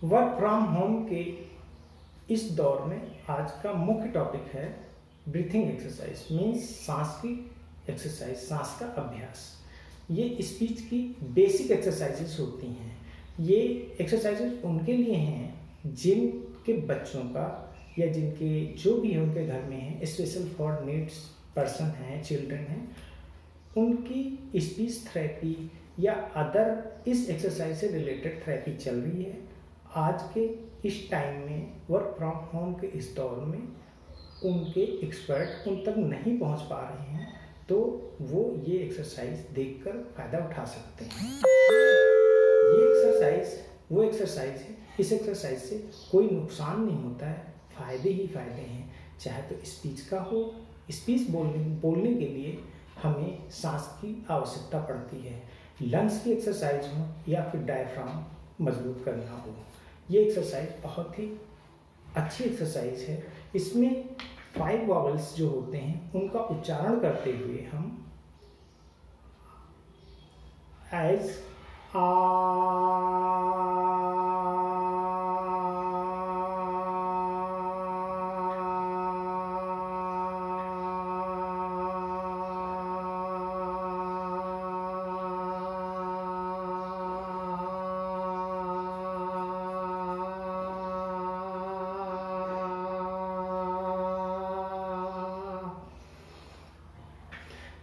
Work from home के इस दौर में आज का मुख्य टॉपिक है ब्रीथिंग एक्सरसाइज, मीन्स सांस की एक्सरसाइज, सांस का अभ्यास। ये स्पीच की बेसिक एक्सरसाइजेस होती हैं। ये एक्सरसाइजेस उनके लिए हैं जिनके बच्चों का या जिनके जो भी उनके घर में है स्पेशल फॉर नीड्स पर्सन हैं, चिल्ड्रन हैं, उनकी स्पीच थेरेपी या अदर इस एक्सरसाइज से रिलेटेड थेरेपी चल रही है। आज के इस टाइम में वर्क फ्रॉम होम के इस दौर में उनके एक्सपर्ट उन तक नहीं पहुंच पा रहे हैं, तो वो ये एक्सरसाइज देखकर फ़ायदा उठा सकते हैं। ये एक्सरसाइज वो एक्सरसाइज है, इस एक्सरसाइज से कोई नुकसान नहीं होता है, फ़ायदे ही फ़ायदे हैं। चाहे तो स्पीच का हो, स्पीच बोलने के लिए हमें सांस की आवश्यकता पड़ती है, लंग्स की एक्सरसाइज हो या फिर डायफ्राम मजबूत करना हो। ये एक्सरसाइज बहुत ही अच्छी एक्सरसाइज है। इसमें 5 वॉवल्स जो होते हैं उनका उच्चारण करते हुए हम एज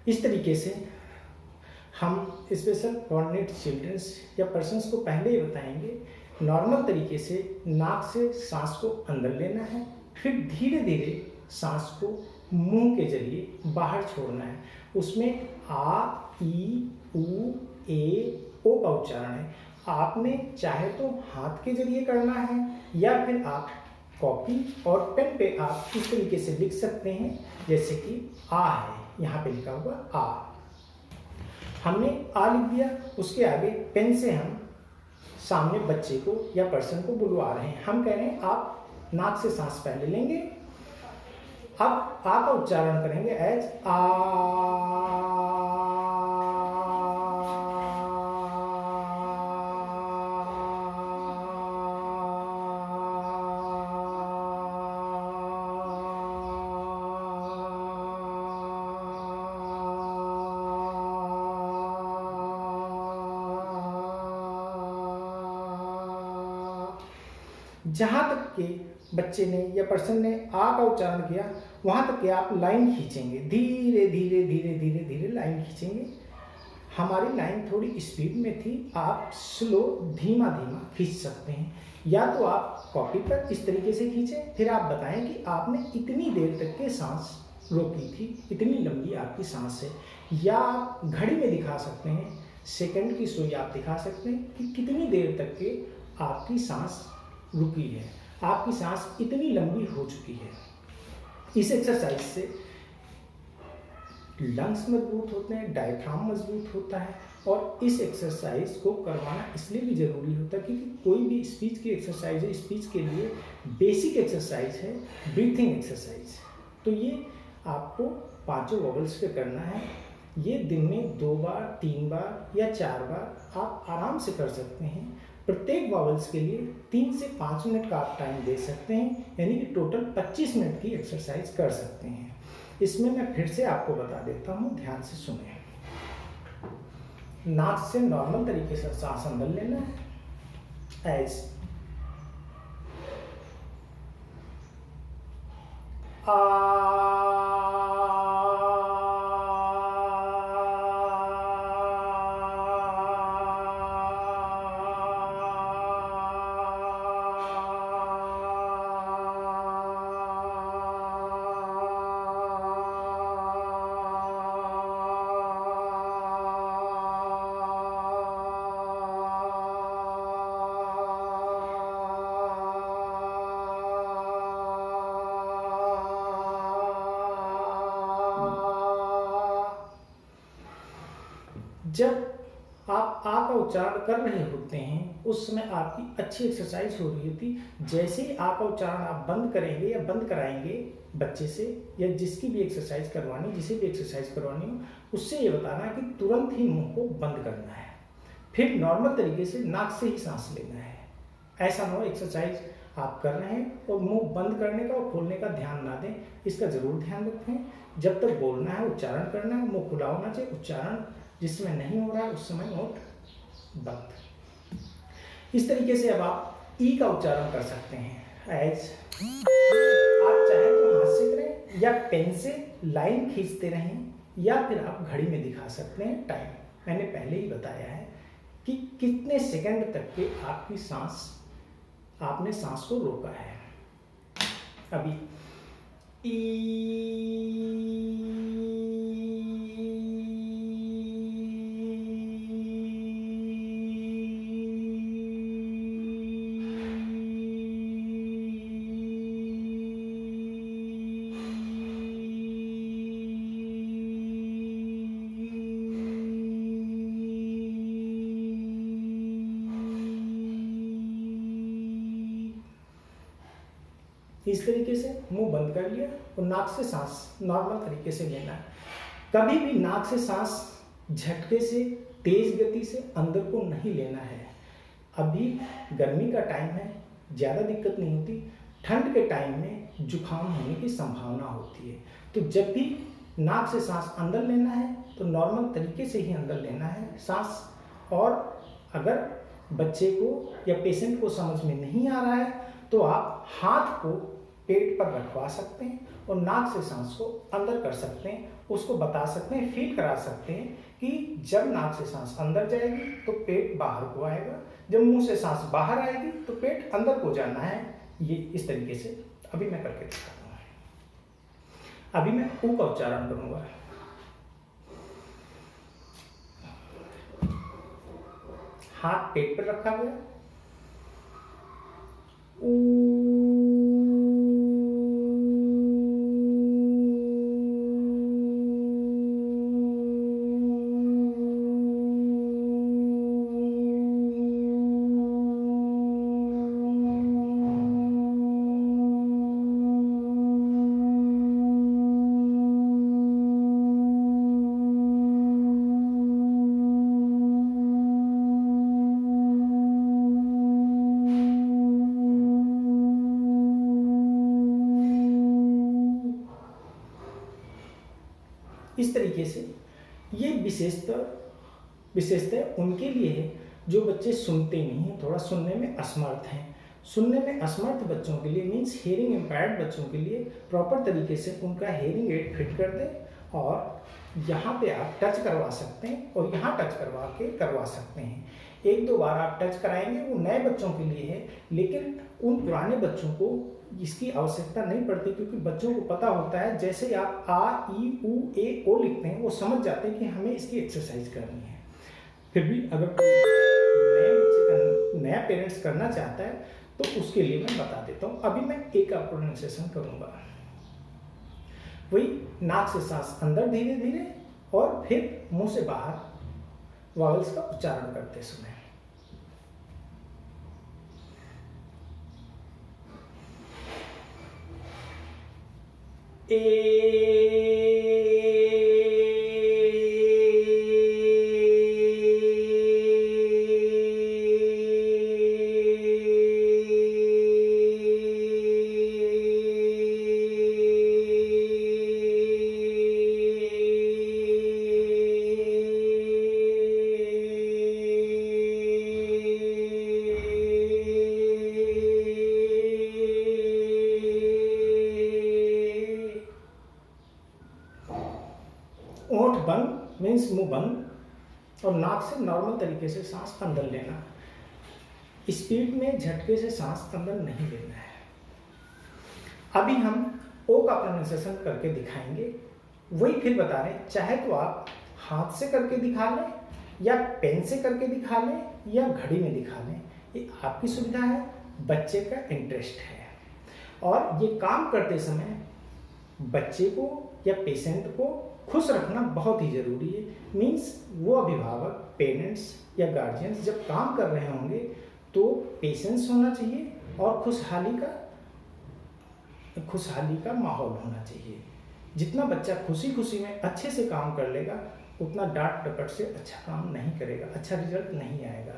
इस तरीके से हम स्पेशल फॉर नीड्स चिल्ड्रंस या पर्सन्स को पहले ही बताएंगे। नॉर्मल तरीके से नाक से सांस को अंदर लेना है, फिर धीरे धीरे सांस को मुंह के जरिए बाहर छोड़ना है। उसमें आ, ई, उ, ए, ओ का उच्चारण है। आपने चाहे तो हाथ के जरिए करना है या फिर आप कॉपी और पेन पे आप इस तरीके से लिख सकते हैं, जैसे कि आ है, यहाँ पे लिखा हुआ आ। हमने आ लिख दिया, उसके आगे पेन से हम सामने बच्चे को या पर्सन को बुलवा रहे हैं। हम कह रहे हैं आप नाक से सांस पहले लेंगे, अब आ का उच्चारण करेंगे एज आ। जहाँ तक के बच्चे ने या पर्सन ने आ का उच्चारण किया वहाँ तक के आप लाइन खींचेंगे, धीरे धीरे धीरे धीरे धीरे लाइन खींचेंगे। हमारी लाइन थोड़ी स्पीड में थी, आप स्लो धीमा धीमा खींच सकते हैं, या तो आप कॉपी पर इस तरीके से खींचें, फिर आप बताएं कि आपने इतनी देर तक के सांस रोकी थी, इतनी लंबी आपकी सांस है, या आप घड़ी में दिखा सकते हैं, सेकंड की सुई आप दिखा सकते हैं कि कितनी देर तक के आपकी सांस रुकी है, आपकी सांस इतनी लंबी हो चुकी है। इस एक्सरसाइज से लंग्स मजबूत होते हैं, डायफ्राम मजबूत होता है, और इस एक्सरसाइज को करवाना इसलिए भी ज़रूरी होता है क्योंकि कोई भी स्पीच की एक्सरसाइज है, स्पीच के लिए बेसिक एक्सरसाइज है ब्रीथिंग एक्सरसाइज। तो ये आपको 5 वॉवल्स पे करना है। ये दिन में 2 बार, 3 बार या 4 बार आप आराम से कर सकते हैं। प्रत्येक वॉवल्स के लिए 3 से 5 मिनट का आप टाइम दे सकते हैं, यानी कि टोटल 25 मिनट की एक्सरसाइज कर सकते हैं। इसमें मैं फिर से आपको बता देता हूँ, ध्यान से सुने। नाक से नॉर्मल तरीके से सांस अंदर लेना है एज आ। जब आप आ का उच्चारण कर रहे होते हैं उस समय आपकी अच्छी एक्सरसाइज हो रही होती। जैसे ही आ का उच्चारण आप बंद करेंगे या बंद कराएंगे बच्चे से, या जिसकी भी एक्सरसाइज करवानी, जिसे भी एक्सरसाइज करवानी हो, उससे ये बताना है कि तुरंत ही मुंह को बंद करना है, फिर नॉर्मल तरीके से नाक से ही सांस लेना है ऐसा ना हो एक्सरसाइज आप कर रहे हैं और मुंह बंद करने का और खोलने का ध्यान ना दें, इसका जरूर ध्यान रखें। जब तक बोलना है, उच्चारण करना है, मुंह खुला होना चाहिए। उच्चारण जिस समय नहीं हो रहा है उस समय नोट बंद। इस तरीके से अब आप ई का उच्चारण कर सकते हैं। एज आप चाहे तो हाथ से करें या पेन से लाइन खींचते रहें, या फिर आप घड़ी में दिखा सकते हैं टाइम। मैंने पहले ही बताया है कि कितने सेकंड तक के आपकी सांस, आपने सांस को रोका है। अभी इस तरीके से मुंह बंद कर लिया और नाक से सांस नॉर्मल तरीके से लेना है। कभी भी नाक से सांस झटके से, तेज गति से अंदर को नहीं लेना है। अभी गर्मी का टाइम है, ज़्यादा दिक्कत नहीं होती। ठंड के टाइम में जुकाम होने की संभावना होती है। तो जब भी नाक से सांस अंदर लेना है तो नॉर्मल तरीके से ही अंदर लेना है सांस। और अगर बच्चे को या पेशेंट को समझ में नहीं आ रहा है तो आप हाथ को पेट पर रखवा सकते हैं और नाक से सांस को अंदर कर सकते हैं। उसको बता सकते हैं, फील करा सकते हैं कि जब नाक से सांस अंदर जाएगी तो पेट बाहर को आएगा, जब मुंह से सांस बाहर आएगी तो पेट अंदर को जाना है। ये इस तरीके से अभी मैं करके दिखाता हूँ। अभी मैं ऊ का उच्चारण करूंगा। हाथ पेट पर रखा गया, इस तरीके से। ये विशेषता उनके लिए है जो बच्चे सुनते नहीं हैं, थोड़ा सुनने में असमर्थ हैं। सुनने में असमर्थ बच्चों के लिए मीन्स हेयरिंग इम्पेयर्ड बच्चों के लिए प्रॉपर तरीके से उनका हेयरिंग एड फिट कर दें और यहाँ पे आप टच करवा सकते हैं और यहाँ टच करवा सकते हैं। एक दो बार आप टच कराएंगे, वो नए बच्चों के लिए है, लेकिन उन पुराने बच्चों को इसकी आवश्यकता नहीं पड़ती क्योंकि बच्चों को पता होता है जैसे आप आ ई उ ए ओ लिखते हैं वो समझ जाते हैं कि हमें इसकी एक्सरसाइज करनी है। फिर भी अगर नए बच्चे का नया पेरेंट्स करना चाहता है तो उसके लिए मैं बता देता हूँ। अभी मैं ए का प्रोनाउंसिएशन करूँगा। वही नाक से सांस अंदर धीरे धीरे और फिर मुंह से बाहर वॉवल्स का उच्चारण करते समय। ओंठ बंद मीन्स मुंह बंद और नाक से नॉर्मल तरीके से सांस अंदर लेना। स्पीड में झटके से सांस अंदर नहीं लेना है। अभी हम ओ का प्रोनाउंसिएशन करके दिखाएंगे। वही फिर बता रहे हैं, चाहे तो आप हाथ से करके दिखा लें या पेन से करके दिखा लें या घड़ी में दिखा लें, ये आपकी सुविधा है, बच्चे का इंटरेस्ट है। और ये काम करते समय बच्चे को या पेशेंट को खुश रखना बहुत ही जरूरी है। मीन्स वो अभिभावक, पेरेंट्स या गार्जियंस जब काम कर रहे होंगे तो पेशेंस होना चाहिए और खुशहाली का माहौल होना चाहिए। जितना बच्चा खुशी खुशी में अच्छे से काम कर लेगा उतना डांट डपट से अच्छा काम नहीं करेगा, अच्छा रिजल्ट नहीं आएगा।